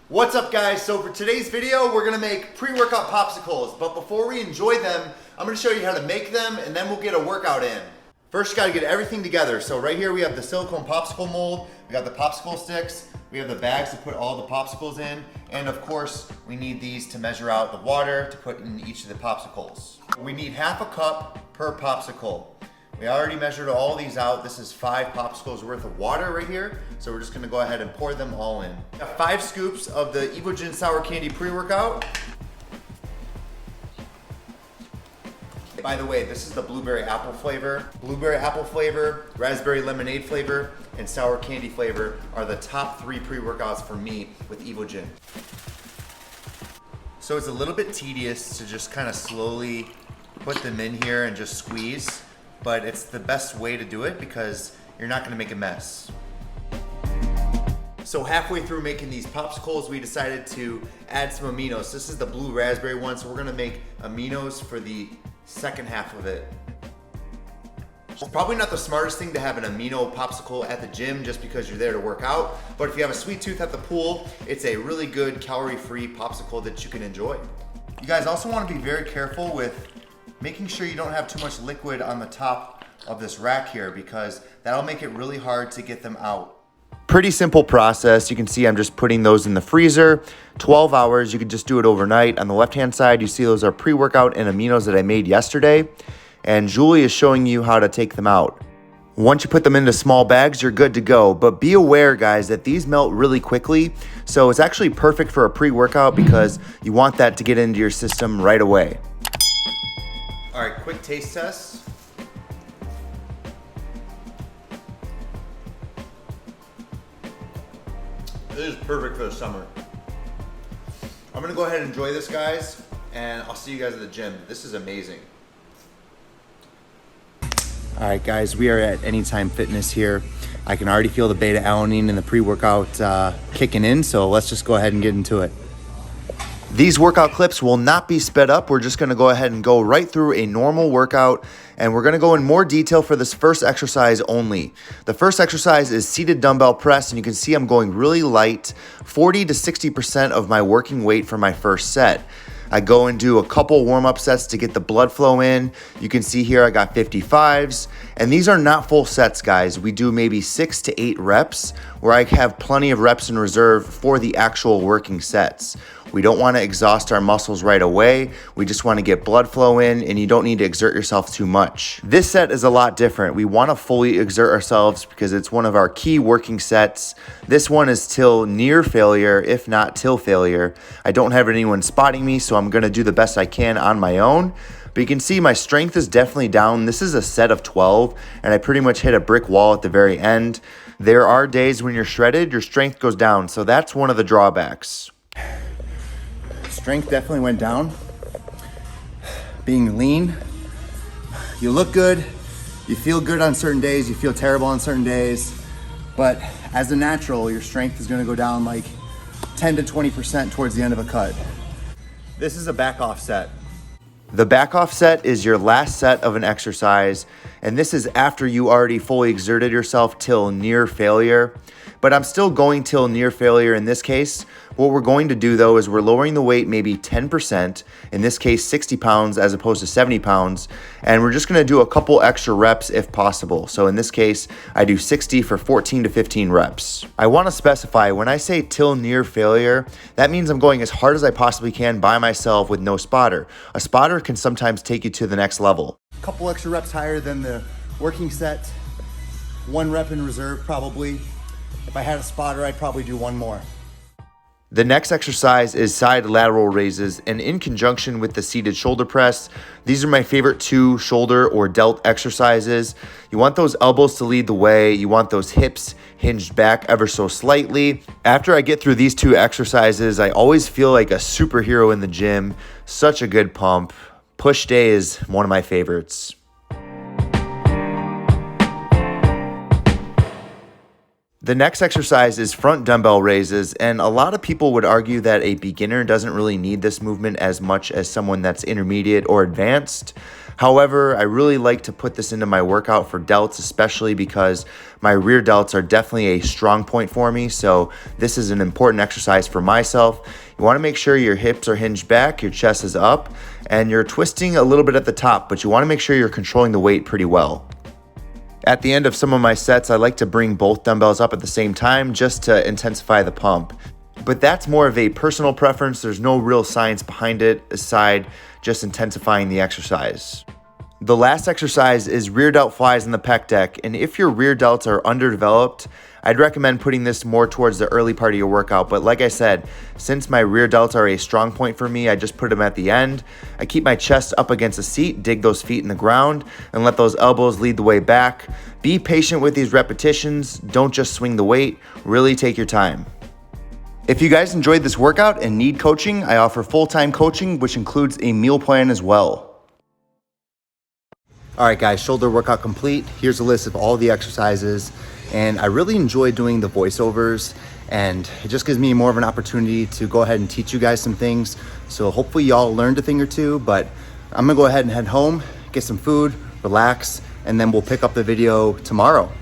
What's up guys? So for today's video, we're gonna make pre-workout popsicles, but before we enjoy them, I'm gonna show you how to make them and then we'll get a workout in. First, you gotta get everything together. So right here we have the silicone popsicle mold, we got the popsicle sticks, we have the bags to put all the popsicles in, and of course, we need these to measure out the water to put in each of the popsicles. We need half a cup per popsicle. We already measured all these out. This is 5 popsicles worth of water right here. So we're just gonna go ahead and pour them all in. Got 5 scoops of the Evogen Sour Candy Pre-Workout. By the way, this is the blueberry apple flavor. Blueberry apple flavor, raspberry lemonade flavor, and sour candy flavor are the top 3 pre-workouts for me with Evogen. So it's a little bit tedious to just kind of slowly put them in here and just squeeze. But it's the best way to do it because you're not gonna make a mess. So halfway through making these popsicles, we decided to add some aminos. This is the blue raspberry one, so we're gonna make aminos for the second half of it. It's probably not the smartest thing to have an amino popsicle at the gym just because you're there to work out, but if you have a sweet tooth at the pool, it's a really good calorie-free popsicle that you can enjoy. You guys also wanna be very careful with making sure you don't have too much liquid on the top of this rack here because that'll make it really hard to get them out. Pretty simple process. You can see I'm just putting those in the freezer. 12 hours, you can just do it overnight. On the left-hand side, you see those are pre-workout and aminos that I made yesterday. And Julie is showing you how to take them out. Once you put them into small bags, you're good to go. But be aware, guys, that these melt really quickly. So it's actually perfect for a pre-workout because you want that to get into your system right away. All right, quick taste test. This is perfect for the summer. I'm gonna go ahead and enjoy this, guys, and I'll see you guys at the gym. This is amazing. All right, guys, we are at Anytime Fitness here. I can already feel the beta alanine and the pre-workout kicking in, so let's just go ahead and get into it. These workout clips will not be sped up. We're just gonna go ahead and go right through a normal workout, and we're gonna go in more detail for this first exercise only. The first exercise is seated dumbbell press, and you can see I'm going really light, 40 to 60% of my working weight for my first set. I go and do a couple warm-up sets to get the blood flow in. You can see here I got 55s, and these are not full sets, guys. We do maybe 6 to 8 reps, where I have plenty of reps in reserve for the actual working sets. We don't want to exhaust our muscles right away. We just want to get blood flow in, and you don't need to exert yourself too much. This set is a lot different. We want to fully exert ourselves because it's one of our key working sets. This one is till near failure, if not till failure. I don't have anyone spotting me, so I'm going to do the best I can on my own. But you can see my strength is definitely down. This is a set of 12, and I pretty much hit a brick wall at the very end. There are days when you're shredded, your strength goes down, so that's one of the drawbacks. Strength definitely went down. Being lean, you look good, you feel good on certain days, you feel terrible on certain days, but as a natural, your strength is gonna go down like 10 to 20% towards the end of a cut. This is a back off set. The back off set is your last set of an exercise, and this is after you already fully exerted yourself till near failure. But I'm still going till near failure in this case. What we're going to do though is we're lowering the weight maybe 10%, in this case 60 pounds as opposed to 70 pounds, and we're just gonna do a couple extra reps if possible. So in this case, I do 60 for 14 to 15 reps. I wanna specify, when I say till near failure, that means I'm going as hard as I possibly can by myself with no spotter. A spotter can sometimes take you to the next level. A couple extra reps higher than the working set, 1 rep in reserve probably. If I had a spotter, I'd probably do 1 more. The next exercise is side lateral raises, and in conjunction with the seated shoulder press, these are my favorite 2 shoulder or delt exercises. You want those elbows to lead the way. You want those hips hinged back ever so slightly. After I get through these 2 exercises, I always feel like a superhero in the gym. Such a good pump. Push day is one of my favorites. The next exercise is front dumbbell raises, and a lot of people would argue that a beginner doesn't really need this movement as much as someone that's intermediate or advanced. However, I really like to put this into my workout for delts, especially because my rear delts are definitely a strong point for me. So this is an important exercise for myself. You want to make sure your hips are hinged back, your chest is up, and you're twisting a little bit at the top, but you want to make sure you're controlling the weight pretty well. At the end of some of my sets, I like to bring both dumbbells up at the same time just to intensify the pump. But that's more of a personal preference. There's no real science behind it aside just intensifying the exercise. The last exercise is rear delt flies in the pec deck, and if your rear delts are underdeveloped, I'd recommend putting this more towards the early part of your workout. But like I said, since my rear delts are a strong point for me, I just put them at the end. I keep my chest up against the seat, dig those feet in the ground, and let those elbows lead the way back. Be patient with these repetitions. Don't just swing the weight. Really take your time. If you guys enjoyed this workout and need coaching, I offer full-time coaching, which includes a meal plan as well. All right, guys, shoulder workout complete. Here's a list of all the exercises. And I really enjoy doing the voiceovers, and it just gives me more of an opportunity to go ahead and teach you guys some things. So hopefully y'all learned a thing or two, but I'm gonna go ahead and head home, get some food, relax, and then we'll pick up the video tomorrow.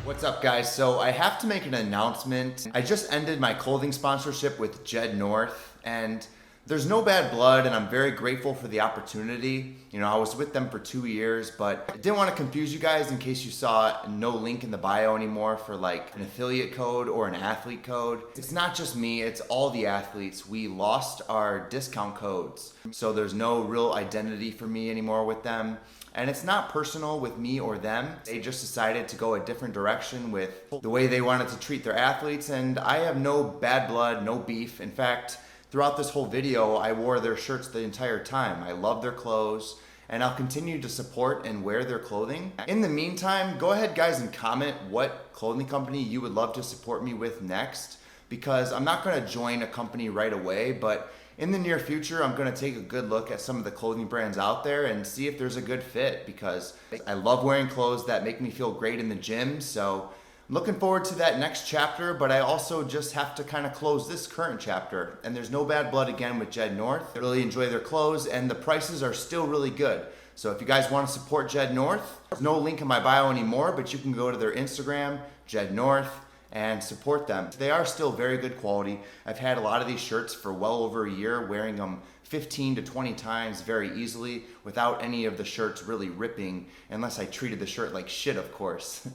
What's up, guys? So I have to make an announcement. I just ended my clothing sponsorship with Jed North, and there's no bad blood, and I'm very grateful for the opportunity. You know, I was with them for 2 years, but I didn't want to confuse you guys in case you saw no link in the bio anymore for like an affiliate code or an athlete code. It's not just me, it's all the athletes. We lost our discount codes, so there's no real identity for me anymore with them. And it's not personal with me or them. They just decided to go a different direction with the way they wanted to treat their athletes, and I have no bad blood, no beef. In fact, throughout this whole video, I wore their shirts the entire time. I love their clothes, and I'll continue to support and wear their clothing. In the meantime, go ahead, guys, and comment what clothing company you would love to support me with next, because I'm not gonna join a company right away, but in the near future, I'm gonna take a good look at some of the clothing brands out there and see if there's a good fit, because I love wearing clothes that make me feel great in the gym. So I'm looking forward to that next chapter, but I also just have to kind of close this current chapter. And there's no bad blood again with Jed North. I really enjoy their clothes, and the prices are still really good. So if you guys want to support Jed North, there's no link in my bio anymore, but you can go to their Instagram, Jed North, and support them. They are still very good quality. I've had a lot of these shirts for well over a year, wearing them 15 to 20 times very easily without any of the shirts really ripping, unless I treated the shirt like shit, of course.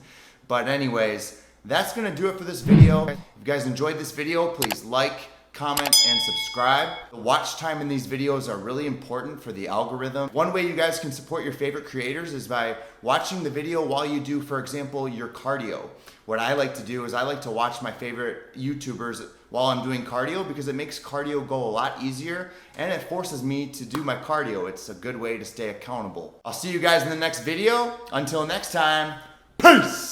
But anyways, that's gonna do it for this video. If you guys enjoyed this video, please like, comment, and subscribe. The watch time in these videos are really important for the algorithm. One way you guys can support your favorite creators is by watching the video while you do, for example, your cardio. What I like to do is I like to watch my favorite YouTubers while I'm doing cardio, because it makes cardio go a lot easier, and it forces me to do my cardio. It's a good way to stay accountable. I'll see you guys in the next video. Until next time, peace!